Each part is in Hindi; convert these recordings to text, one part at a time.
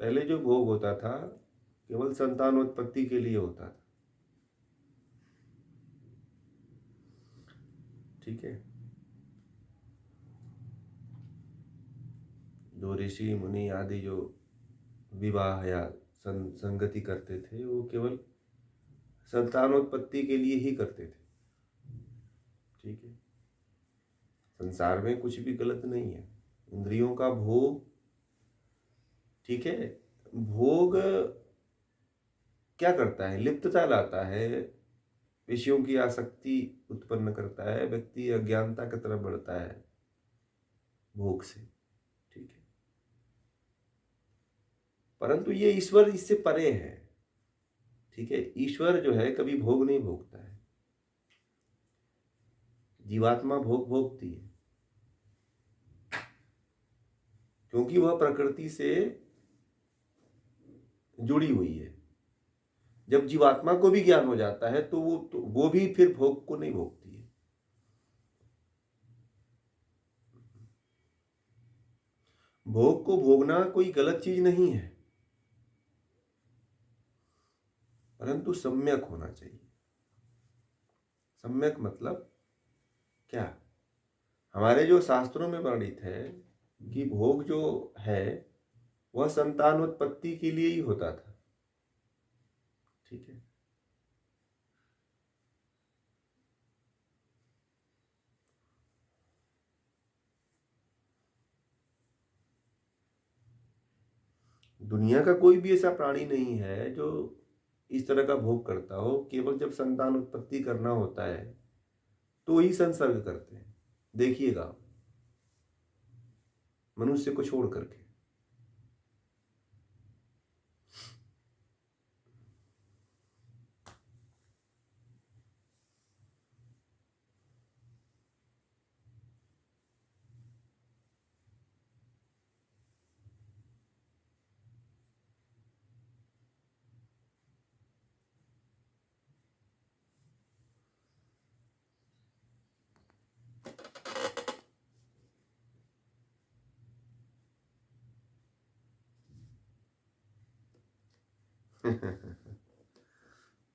पहले जो भोग होता था केवल संतानोत्पत्ति के लिए होता था। ठीक है, जो ऋषि मुनि आदि जो विवाह या संगति करते थे वो केवल संतानोत्पत्ति के लिए ही करते थे। ठीक है, संसार में कुछ भी गलत नहीं है। इंद्रियों का भोग, ठीक है, भोग क्या करता है? लिप्तता लाता है, विषयों की आसक्ति उत्पन्न करता है, व्यक्ति अज्ञानता की तरफ बढ़ता है भोग से। ठीक है, परंतु ये ईश्वर इससे परे है। ठीक है, ईश्वर जो है कभी भोग नहीं भोगता है, जीवात्मा भोग भोगती है, क्योंकि वह प्रकृति से जुड़ी हुई है। जब जीवात्मा को भी ज्ञान हो जाता है तो वो भी फिर भोग को नहीं भोगती है। भोग को भोगना कोई गलत चीज नहीं है, परंतु सम्यक होना चाहिए। सम्यक मतलब क्या? हमारे जो शास्त्रों में वर्णित है कि भोग जो है वह संतानोत्पत्ति के लिए ही होता था। ठीक है, दुनिया का कोई भी ऐसा प्राणी नहीं है जो इस तरह का भोग करता हो। केवल जब संतान उत्पत्ति करना होता है तो ही संसर्ग करते हैं। देखिएगा, मनुष्य को छोड़ करके।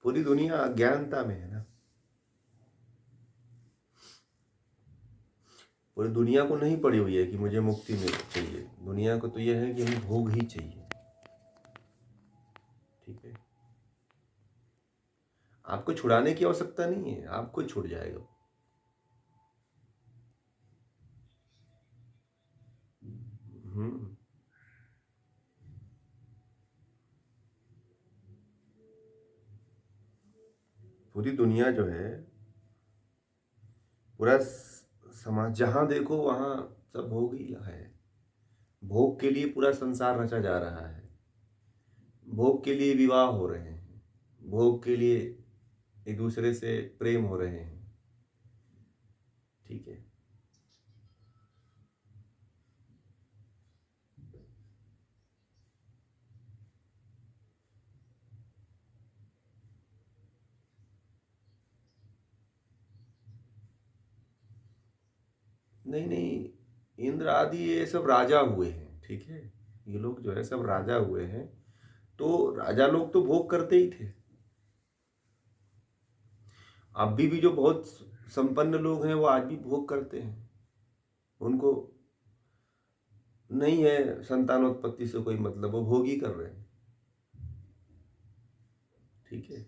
पूरी दुनिया अज्ञानता में है ना। पूरी दुनिया को नहीं पड़ी हुई है कि मुझे मुक्ति मिल चाहिए। दुनिया को तो यह है कि हमें भोग ही चाहिए। ठीक है, आपको छुड़ाने की आवश्यकता नहीं है, आपको छूट जाएगा। हम्म पूरी दुनिया जो है, पूरा समाज, जहां देखो वहां सब भोग ही है। भोग के लिए पूरा संसार रचा जा रहा है। भोग के लिए विवाह हो रहे हैं, भोग के लिए एक दूसरे से प्रेम हो रहे हैं। ठीक है, नहीं नहीं, इंद्र आदि ये सब राजा हुए हैं। ठीक है, ये लोग जो है सब राजा हुए हैं। तो राजा लोग तो भोग करते ही थे। अभी भी जो बहुत संपन्न लोग हैं वो आज भी भोग करते हैं। उनको नहीं है संतानोत्पत्ति से कोई मतलब, वो भोग ही कर रहे हैं। ठीक है,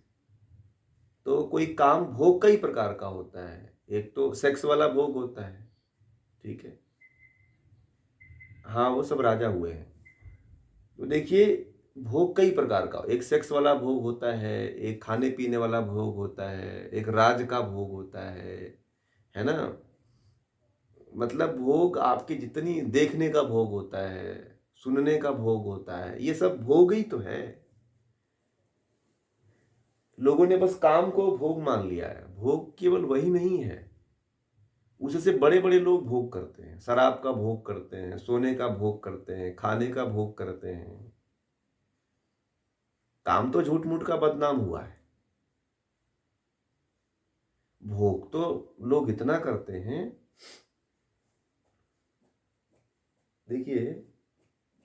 तो कोई काम भोग कई प्रकार का होता है। एक तो सेक्स वाला भोग होता है। ठीक है, हाँ वो सब राजा हुए हैं। तो देखिए, भोग कई प्रकार का, एक सेक्स वाला भोग होता है, एक खाने पीने वाला भोग होता है, एक राज का भोग होता है ना। मतलब भोग आपके जितनी देखने का भोग होता है, सुनने का भोग होता है, ये सब भोग ही तो है। लोगों ने बस काम को भोग मान लिया है। भोग केवल वही नहीं है, उससे बड़े बड़े लोग भोग करते हैं। शराब का भोग करते हैं, सोने का भोग करते हैं, खाने का भोग करते हैं। काम तो झूठ मूठ का बदनाम हुआ है। भोग तो लोग इतना करते हैं। देखिए,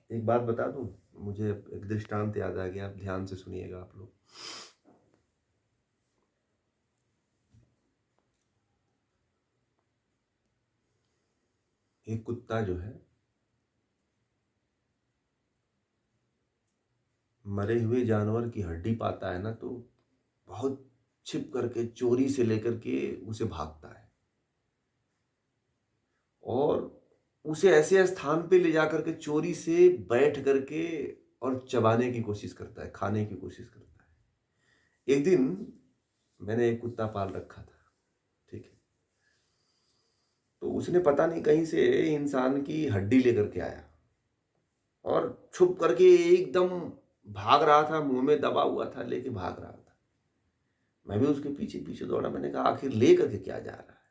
एक बात बता दूं, मुझे एक दृष्टांत याद आ गया, ध्यान से सुनिएगा आप लोग। एक कुत्ता जो है मरे हुए जानवर की हड्डी पाता है ना, तो बहुत छिप करके चोरी से लेकर के उसे भागता है और उसे ऐसे स्थान पे ले जाकर के चोरी से बैठ करके और चबाने की कोशिश करता है, खाने की कोशिश करता है। एक दिन मैंने एक कुत्ता पाल रखा था, ठीक है। तो उसने पता नहीं कहीं से इंसान की हड्डी लेकर के आया और छुप करके एकदम भाग रहा था, मुंह में दबा हुआ था, लेके भाग रहा था। मैं भी उसके पीछे पीछे दौड़ा। मैंने कहा आखिर ले करके क्या जा रहा है,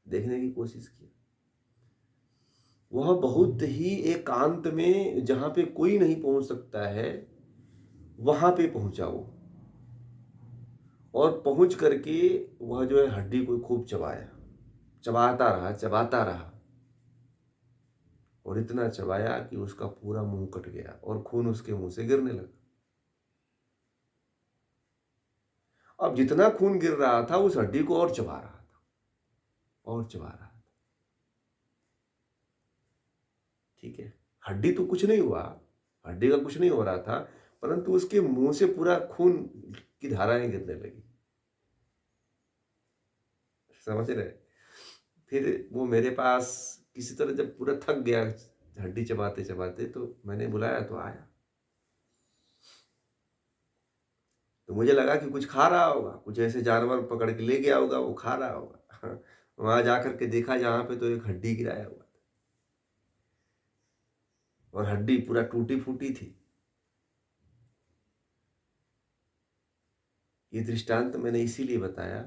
देखने की कोशिश की। वह बहुत ही एकांत में, जहां पे कोई नहीं पहुंच सकता है, वहां पे पहुंचा वो। और पहुंच करके वह जो है हड्डी को खूब चबाया, चबाता रहा, चबाता रहा, और इतना चबाया कि उसका पूरा मुंह कट गया और खून उसके मुंह से गिरने लगा। अब जितना खून गिर रहा था उस हड्डी को और चबा रहा था, और चबा रहा था। ठीक है, हड्डी तो कुछ नहीं हुआ, हड्डी का कुछ नहीं हो रहा था, परंतु उसके मुंह से पूरा खून की धाराएं गिरने लगी। समझ रहे? फिर वो मेरे पास किसी तरह जब पूरा थक गया हड्डी चबाते चबाते, तो मैंने बुलाया तो आया। तो मुझे लगा कि कुछ खा रहा होगा, कुछ ऐसे जानवर पकड़ के ले गया होगा, वो खा रहा होगा। वहां जाकर के देखा जहां पे, तो एक हड्डी गिराया हुआ था और हड्डी पूरा टूटी फूटी थी। ये दृष्टांत मैंने इसीलिए बताया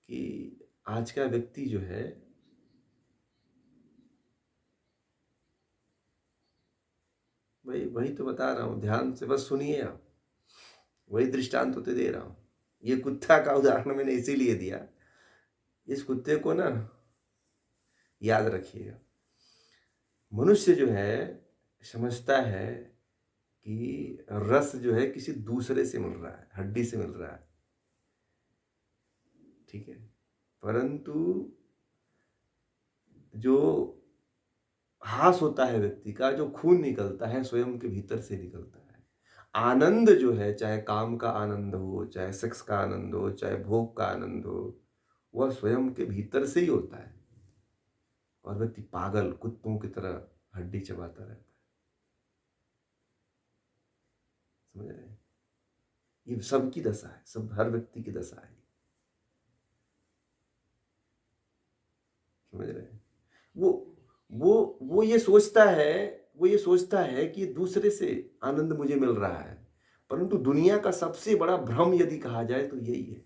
कि आज का व्यक्ति जो है, वही वही तो बता रहा हूँ, ध्यान से बस सुनिए आप। वही दृष्टांत तो दे रहा हूँ। ये कुत्ता का उदाहरण मैंने इसीलिए दिया। इस कुत्ते को ना याद रखिएगा। मनुष्य जो है समझता है कि रस जो है किसी दूसरे से मिल रहा है, हड्डी से मिल रहा है, ठीक है। परंतु जो हास होता है व्यक्ति का, जो खून निकलता है स्वयं के भीतर से निकलता है। आनंद जो है, चाहे काम का आनंद हो, चाहे सेक्स का आनंद हो, चाहे भोग का आनंद हो, वह स्वयं के भीतर से ही होता है। और व्यक्ति पागल कुत्तों की तरह हड्डी चबाता रहता है। समझ रहे हैं? ये सबकी दशा है, सब हर व्यक्ति की दशा है। समझ रहे हैं? वो वो ये सोचता है, वो ये सोचता है कि दूसरे से आनंद मुझे मिल रहा है। परंतु दुनिया का सबसे बड़ा भ्रम यदि कहा जाए तो यही है।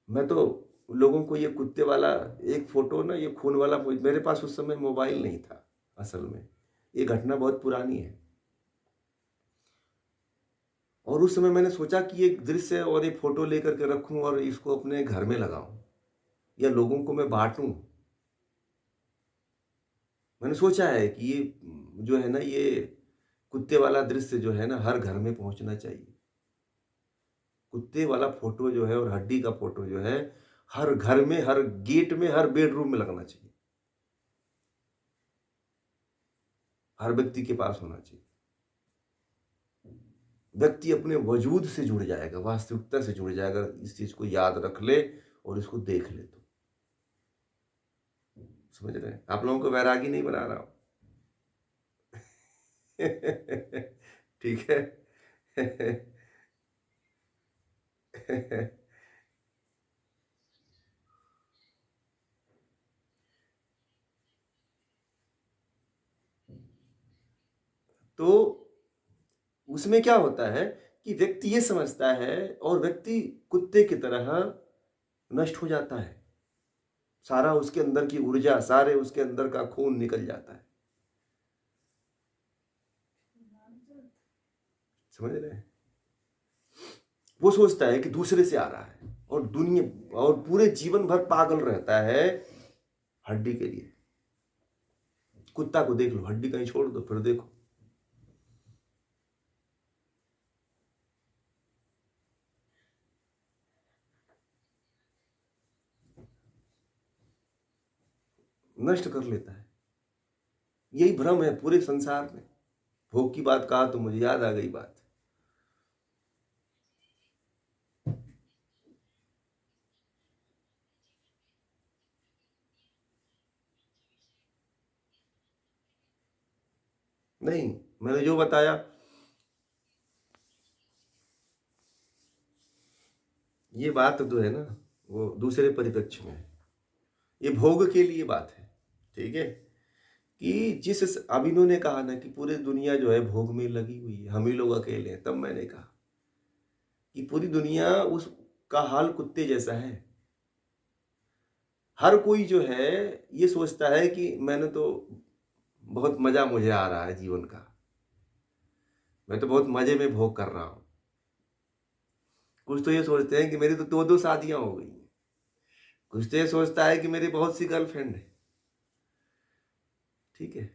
मैं तो लोगों को ये कुत्ते वाला एक फोटो ना, ये खून वाला, मेरे पास उस समय मोबाइल नहीं था असल में, ये घटना बहुत पुरानी है। और उस समय मैंने सोचा कि एक दृश्य और एक फोटो लेकर के रखूं और इसको अपने घर में लगाऊं या लोगों को मैं बांटूं। मैंने सोचा है कि ये जो है ना, ये कुत्ते वाला दृश्य जो है ना, हर घर में पहुंचना चाहिए। कुत्ते वाला फोटो जो है और हड्डी का फोटो जो है, हर घर में, हर गेट में, हर बेडरूम में लगना चाहिए। हर व्यक्ति के पास होना चाहिए। व्यक्ति अपने वजूद से जुड़ जाएगा, वास्तविकता से जुड़ जाएगा, इस चीज को याद रख ले और इसको देख ले। तो समझ रहे हैं? आप लोगों को वैरागी नहीं बना रहा हूं। ठीक है। तो उसमें क्या होता है कि व्यक्ति ये समझता है और व्यक्ति कुत्ते की तरह नष्ट हो जाता है। सारा उसके अंदर की ऊर्जा, सारे उसके अंदर का खून निकल जाता है। समझ रहे हैं? वो सोचता है कि दूसरे से आ रहा है और दुनिया और पूरे जीवन भर पागल रहता है हड्डी के लिए। कुत्ता को देख लो, हड्डी कहीं छोड़ दो, फिर देखो। नष्ट कर लेता है। यही भ्रम है पूरे संसार में। भोग की बात कहा तो मुझे याद आ गई बात। नहीं, मैंने जो बताया, ये बात तो है ना, वो दूसरे परिप्रेक्ष्य में है। ये भोग के लिए बात है, ठीक है, कि अब इन्होंने कहा ना कि पूरी दुनिया जो है भोग में लगी हुई है, हम ही लोग अकेले हैं। तब मैंने कहा कि पूरी दुनिया उसका हाल कुत्ते जैसा है। हर कोई जो है ये सोचता है कि मैंने तो बहुत मजा मुझे आ रहा है जीवन का, मैं तो बहुत मजे में भोग कर रहा हूं। कुछ तो ये सोचते हैं कि मेरी तो दो दो शादियां हो गई। कुछ तो ये सोचता है कि मेरी बहुत सी गर्लफ्रेंड है, ठीक है,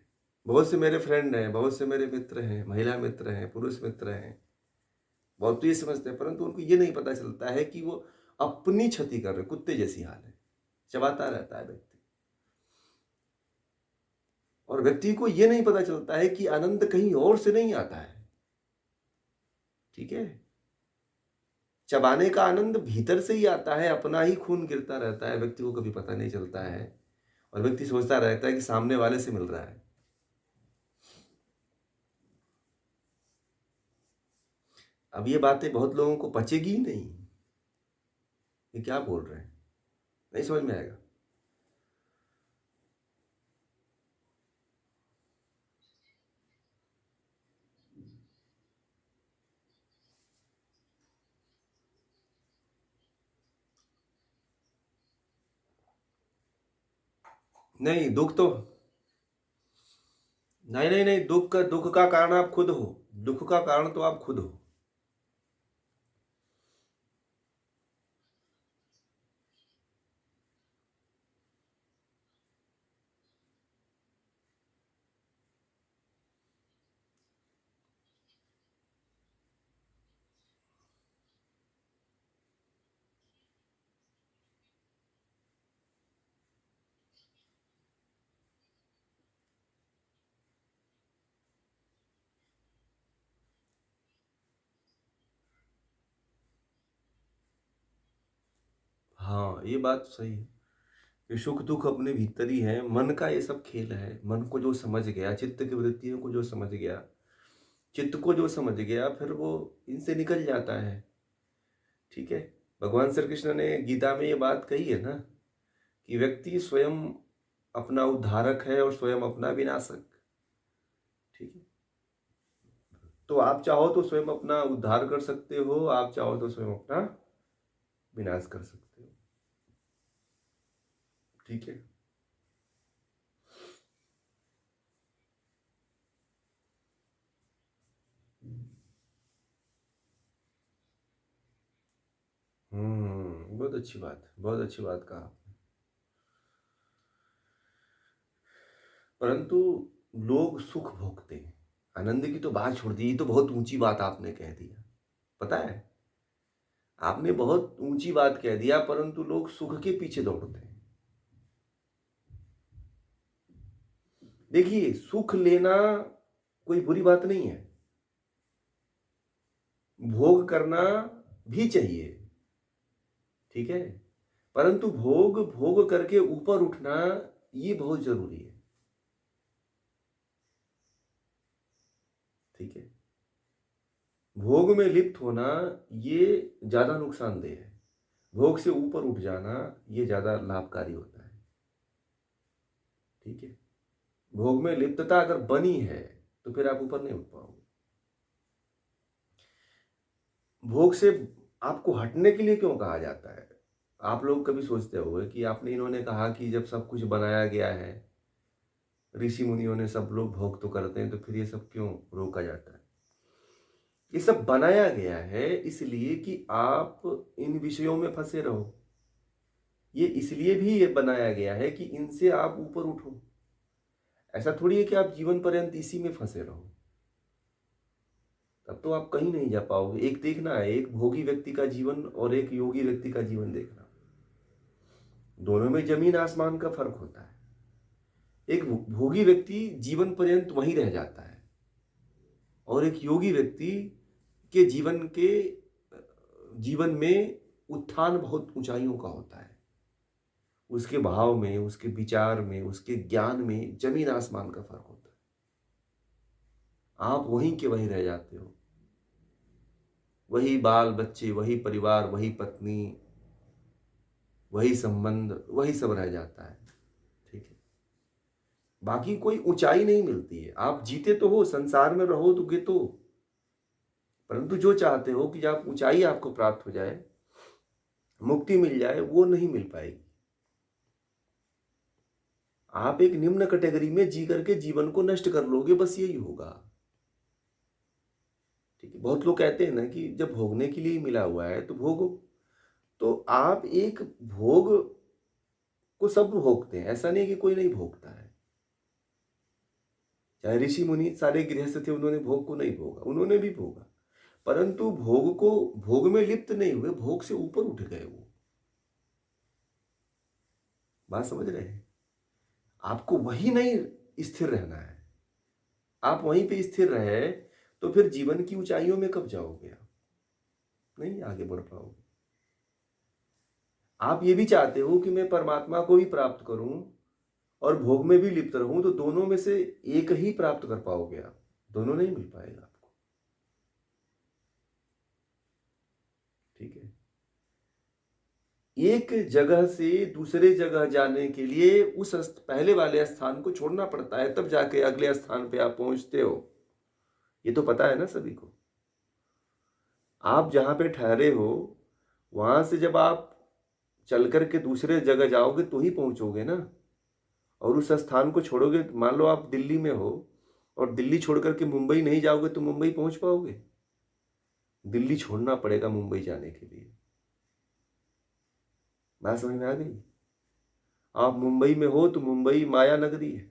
बहुत से मेरे फ्रेंड हैं, बहुत से मेरे मित्र हैं, महिला मित्र हैं, पुरुष मित्र हैं। बहुत तो ये समझते हैं, परंतु उनको ये नहीं पता चलता है कि वो अपनी क्षति कर रहे, कुत्ते जैसी हाल है, चबाता रहता है व्यक्ति। और व्यक्ति को ये नहीं पता चलता है कि आनंद कहीं और से नहीं आता है, ठीक है। चबाने का आनंद भीतर से ही आता है, अपना ही खून गिरता रहता है, व्यक्ति को कभी पता नहीं चलता है। और व्यक्ति सोचता रहता है कि सामने वाले से मिल रहा है। अब ये बातें बहुत लोगों को पचेगी ही नहीं, ये क्या बोल रहे हैं, नहीं समझ में आएगा। नहीं, दुख तो नहीं नहीं नहीं, दुख का कारण आप खुद हो। दुख का कारण तो आप खुद हो। हाँ, ये बात सही है कि सुख दुख अपने भीतर ही है। मन का ये सब खेल है। मन को जो समझ गया, चित्त की वृत्तियों को जो समझ गया, चित्त को जो समझ गया, फिर वो इनसे निकल जाता है, ठीक है। भगवान श्री कृष्ण ने गीता में ये बात कही है ना कि व्यक्ति स्वयं अपना उद्धारक है और स्वयं अपना विनाशक, ठीक है। तो आप चाहो तो स्वयं अपना उद्धार कर सकते हो, आप चाहो तो स्वयं अपना विनाश कर सकते हो, ठीक है। बहुत अच्छी बात, बहुत अच्छी बात कहा। परंतु लोग सुख भोगते हैं, आनंद की तो बात छोड़ दी। ये तो बहुत ऊंची बात आपने कह दिया, पता है, आपने बहुत ऊंची बात कह दिया। परंतु लोग सुख के पीछे दौड़ते हैं। देखिए, सुख लेना कोई बुरी बात नहीं है, भोग करना भी चाहिए, ठीक है। परंतु भोग भोग करके ऊपर उठना ये बहुत जरूरी है, ठीक है। भोग में लिप्त होना ये ज्यादा नुकसानदेह है। भोग से ऊपर उठ जाना ये ज्यादा लाभकारी होता है, ठीक है। भोग में लिप्तता अगर बनी है तो फिर आप ऊपर नहीं उठ पाओगे। भोग से आपको हटने के लिए क्यों कहा जाता है? आप लोग कभी सोचते होंगे कि आपने, इन्होंने कहा कि जब सब कुछ बनाया गया है, ऋषि मुनियों ने, सब लोग भोग तो करते हैं, तो फिर ये सब क्यों रोका जाता है? ये सब बनाया गया है इसलिए कि आप इन विषयों में फंसे रहो। ये इसलिए भी ये बनाया गया है कि इनसे आप ऊपर उठो। ऐसा थोड़ी है कि आप जीवन पर्यंत इसी में फंसे रहो, तब तो आप कहीं नहीं जा पाओगे। एक देखना है, एक भोगी व्यक्ति का जीवन और एक योगी व्यक्ति का जीवन देखना, दोनों में जमीन आसमान का फर्क होता है। एक भोगी व्यक्ति जीवन पर्यंत वहीं रह जाता है और एक योगी व्यक्ति के जीवन में उत्थान बहुत ऊंचाइयों का होता है। उसके भाव में, उसके विचार में, उसके ज्ञान में जमीन आसमान का फर्क होता है। आप वहीं के वहीं रह जाते हो, वही बाल बच्चे, वही परिवार, वही पत्नी, वही संबंध, वही सब रह जाता है। ठीक है, बाकी कोई ऊंचाई नहीं मिलती है। आप जीते तो हो, संसार में रहोगे तो, परंतु जो चाहते हो कि आप ऊंचाई आपको प्राप्त हो जाए, मुक्ति मिल जाए, वो नहीं मिल पाएगी। आप एक निम्न कैटेगरी में जी करके जीवन को नष्ट कर लोगे, बस यही होगा। ठीक है, बहुत लोग कहते हैं ना कि जब भोगने के लिए मिला हुआ है तो भोगो। तो आप एक भोग को सब भोगते हैं, ऐसा नहीं कि कोई नहीं भोगता है। चाहे ऋषि मुनि सारे गृहस्थ थे, उन्होंने भोग को नहीं भोगा, उन्होंने भी भोगा, परंतु भोग में लिप्त नहीं हुए, भोग से ऊपर उठ गए। वो बात समझ रहे हैं? आपको वही नहीं स्थिर रहना है। आप वहीं पे स्थिर रहे तो फिर जीवन की ऊंचाइयों में कब जाओगे? आप नहीं आगे बढ़ पाओगे। आप ये भी चाहते हो कि मैं परमात्मा को भी प्राप्त करूं और भोग में भी लिप्त रहूं, तो दोनों में से एक ही प्राप्त कर पाओगे आप, दोनों नहीं मिल पाएगा आपको। ठीक है, एक जगह से दूसरे जगह जाने के लिए उस पहले वाले स्थान को छोड़ना पड़ता है, तब जाके अगले स्थान पे आप पहुंचते हो। ये तो पता है ना सभी को। आप जहां पे ठहरे हो वहां से जब आप चल करके दूसरे जगह जाओगे तो ही पहुंचोगे ना। और उस स्थान को छोड़ोगे, मान लो आप दिल्ली में हो और दिल्ली छोड़ करके मुंबई नहीं जाओगे तो मुंबई पहुंच पाओगे? दिल्ली छोड़ना पड़ेगा मुंबई जाने के लिए। बात समझ में आ गई? आप मुंबई में हो तो मुंबई माया नगरी है,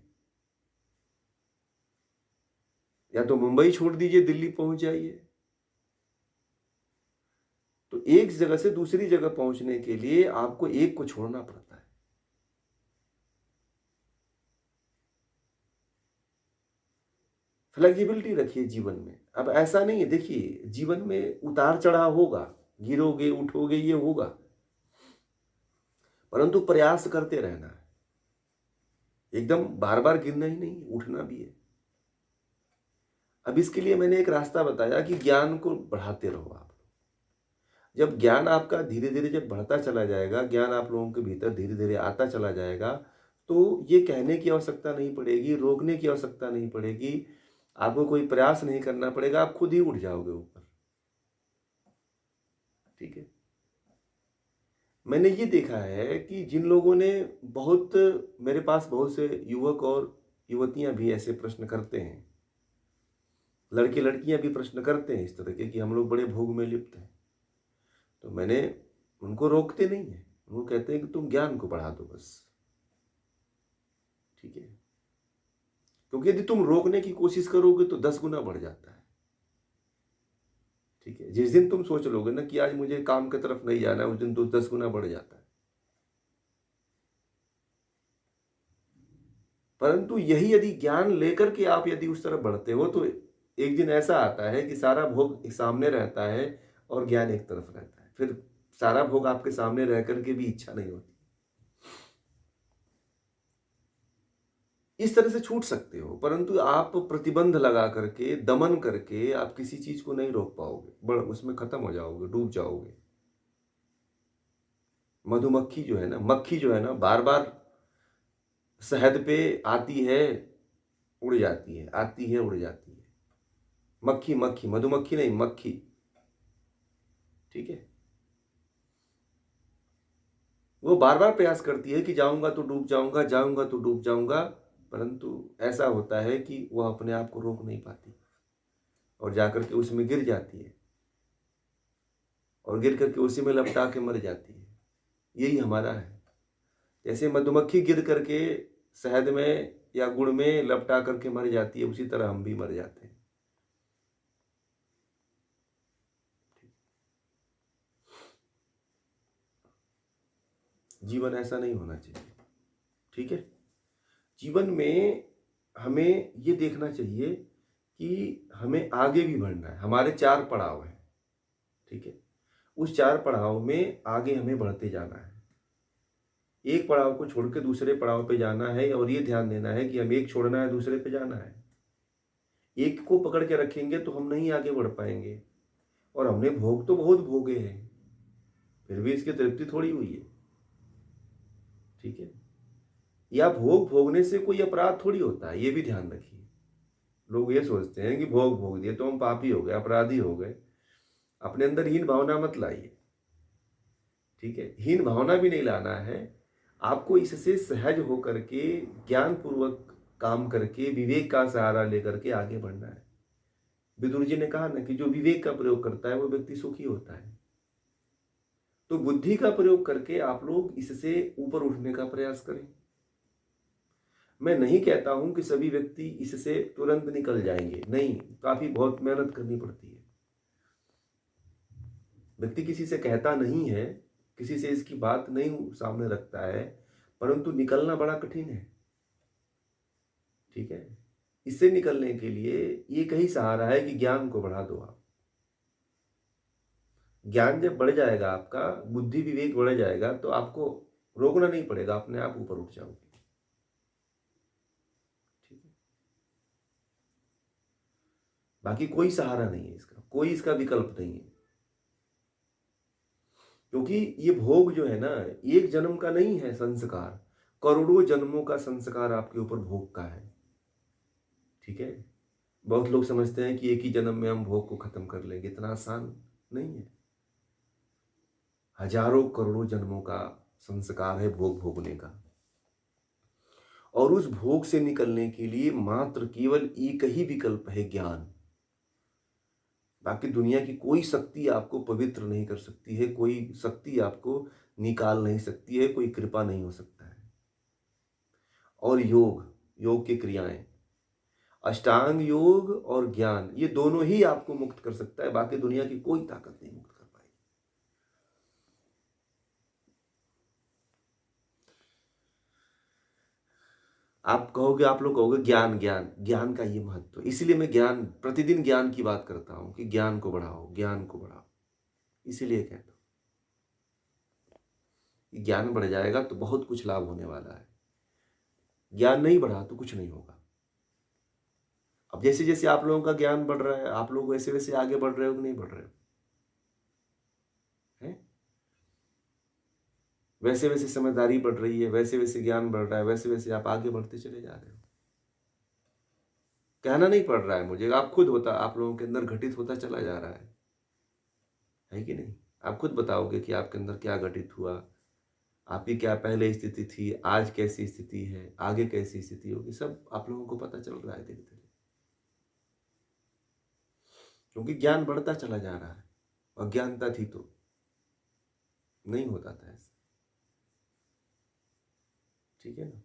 या तो मुंबई छोड़ दीजिए, दिल्ली पहुंच जाइए। तो एक जगह से दूसरी जगह पहुंचने के लिए आपको एक को छोड़ना पड़ता है। फ्लेक्सिबिलिटी रखिए जीवन में। अब ऐसा नहीं है, देखिए जीवन में उतार चढ़ाव होगा, गिरोगे उठोगे, ये होगा, परंतु प्रयास करते रहना है। एकदम बार बार गिरना ही नहीं, उठना भी है। अब इसके लिए मैंने एक रास्ता बताया कि ज्ञान को बढ़ाते रहो आप। जब ज्ञान आपका धीरे धीरे जब बढ़ता चला जाएगा, ज्ञान आप लोगों के भीतर धीरे धीरे आता चला जाएगा, तो ये कहने की आवश्यकता नहीं पड़ेगी, रोकने की आवश्यकता नहीं पड़ेगी, आपको कोई प्रयास नहीं करना पड़ेगा, आप खुद ही उठ जाओगे ऊपर। ठीक है, मैंने ये देखा है कि जिन लोगों ने बहुत, मेरे पास बहुत से युवक और युवतियां भी ऐसे प्रश्न करते हैं, लड़के लड़कियां भी प्रश्न करते हैं इस तरह के कि हम लोग बड़े भोग में लिप्त हैं। तो मैंने उनको रोकते नहीं है, उनको कहते हैं कि तुम ज्ञान को बढ़ा दो बस। ठीक है, क्योंकि यदि तुम रोकने की कोशिश करोगे तो 10 गुना बढ़ जाता है। ठीक है, जिस दिन तुम सोच लोगे ना कि आज मुझे काम की तरफ नहीं जाना है, उस दिन तो 10 गुना बढ़ जाता है। परंतु यही यदि ज्ञान लेकर के आप यदि उस तरफ बढ़ते हो तो एक दिन ऐसा आता है कि सारा भोग एक सामने रहता है और ज्ञान एक तरफ रहता है। फिर सारा भोग आपके सामने रह करके भी इच्छा नहीं होती। इस तरह से छूट सकते हो, परंतु आप प्रतिबंध लगा करके, दमन करके आप किसी चीज को नहीं रोक पाओगे, बड़ उसमें खत्म हो जाओगे, डूब जाओगे। मधुमक्खी जो है ना, मक्खी जो है ना, बार बार शहद पे आती है, उड़ जाती है, आती है, उड़ जाती है। मक्खी, मक्खी, मधुमक्खी नहीं, मक्खी। ठीक है, वो बार बार प्रयास करती है कि जाऊंगा तो डूब जाऊंगा, जाऊंगा तो डूब जाऊंगा, परंतु ऐसा होता है कि वह अपने आप को रोक नहीं पाती और जाकर के उसमें गिर जाती है और गिर करके उसी में लपटा के मर जाती है। यही हमारा है। जैसे मधुमक्खी गिर करके शहद में या गुण में लपटा करके मर जाती है, उसी तरह हम भी मर जाते हैं। जीवन ऐसा नहीं होना चाहिए। ठीक है, जीवन में हमें ये देखना चाहिए कि हमें आगे भी बढ़ना है। हमारे 4 पड़ाव हैं। ठीक है, उस 4 पड़ाव में आगे हमें बढ़ते जाना है। एक पड़ाव को छोड़ के दूसरे पड़ाव पे जाना है, और ये ध्यान देना है कि हमें एक छोड़ना है, दूसरे पे जाना है। एक को पकड़ के रखेंगे तो हम नहीं आगे बढ़ पाएंगे। और हमने भोग तो बहुत भोगे हैं, फिर भी इसकी तृप्ति थोड़ी हुई है। ठीक है, या भोग भोगने से कोई अपराध थोड़ी होता है, ये भी ध्यान रखिए। लोग ये सोचते हैं कि भोग भोग दिए तो हम पापी हो गए, अपराधी हो गए। अपने अंदर हीन भावना मत लाइए। ठीक है, हीन भावना भी नहीं लाना है। आपको इससे सहज होकर के ज्ञान पूर्वक काम करके विवेक का सहारा लेकर के आगे बढ़ना है। विदुर जी ने कहा ना कि जो विवेक का प्रयोग करता है वो व्यक्ति सुखी होता है। तो बुद्धि का प्रयोग करके आप लोग इससे ऊपर उठने का प्रयास करें। मैं नहीं कहता हूं कि सभी व्यक्ति इससे तुरंत निकल जाएंगे, नहीं, काफी बहुत मेहनत करनी पड़ती है। व्यक्ति किसी से कहता नहीं है, किसी से इसकी बात नहीं सामने रखता है, परंतु निकलना बड़ा कठिन है। ठीक है, इससे निकलने के लिए एक ही सहारा है कि ज्ञान को बढ़ा दो आप। ज्ञान जब बढ़ जाएगा, आपका बुद्धि विवेक बढ़ जाएगा, तो आपको रोकना नहीं पड़ेगा, अपने आप ऊपर उठ जाओगे। ठीक है, बाकी कोई सहारा नहीं है इसका, कोई इसका विकल्प नहीं है। क्योंकि ये भोग जो है ना, एक जन्म का नहीं है संस्कार, करोड़ों जन्मों का संस्कार आपके ऊपर भोग का है। ठीक है, बहुत लोग समझते हैं कि एक ही जन्म में हम भोग को खत्म कर लेंगे, इतना आसान नहीं है। हजारों करोड़ों जन्मों का संस्कार है भोग भोगने का। और उस भोग से निकलने के लिए मात्र केवल एक ही विकल्प है, ज्ञान। बाकी दुनिया की कोई शक्ति आपको पवित्र नहीं कर सकती है, कोई शक्ति आपको निकाल नहीं सकती है, कोई कृपा नहीं हो सकता है। और योग, योग की क्रियाएं, अष्टांग योग और ज्ञान, ये दोनों ही आपको मुक्त कर सकता है। बाकी दुनिया की कोई ताकत नहीं मुक्त कर पाएगी। आप लोग कहोगे ज्ञान ज्ञान ज्ञान का ये महत्व, इसीलिए मैं ज्ञान, प्रतिदिन ज्ञान की बात करता हूं कि ज्ञान को बढ़ाओ, ज्ञान को बढ़ाओ। इसीलिए कहता हूं, ज्ञान बढ़ जाएगा तो बहुत कुछ लाभ होने वाला है। ज्ञान नहीं बढ़ा तो कुछ नहीं होगा। अब जैसे जैसे आप लोगों का ज्ञान बढ़ रहा है, आप लोग वैसे वैसे आगे बढ़ रहे हो कि नहीं बढ़ रहे हो? हैं? वैसे वैसे समझदारी बढ़ रही है, वैसे वैसे ज्ञान बढ़ रहा है, वैसे वैसे आप आगे बढ़ते चले जा रहे हो। कहना नहीं पड़ रहा है मुझे, आप खुद होता, आप लोगों के अंदर घटित होता चला जा रहा है कि नहीं? आप खुद बताओगे कि आपके अंदर क्या घटित हुआ, आपकी क्या पहले स्थिति थी, आज कैसी स्थिति है, आगे कैसी स्थिति होगी, सब आप लोगों को पता चल रहा है धीरे धीरे। क्योंकि ज्ञान बढ़ता चला जा रहा है, अज्ञानता थी तो नहीं होता था ऐसा। ठीक है ना?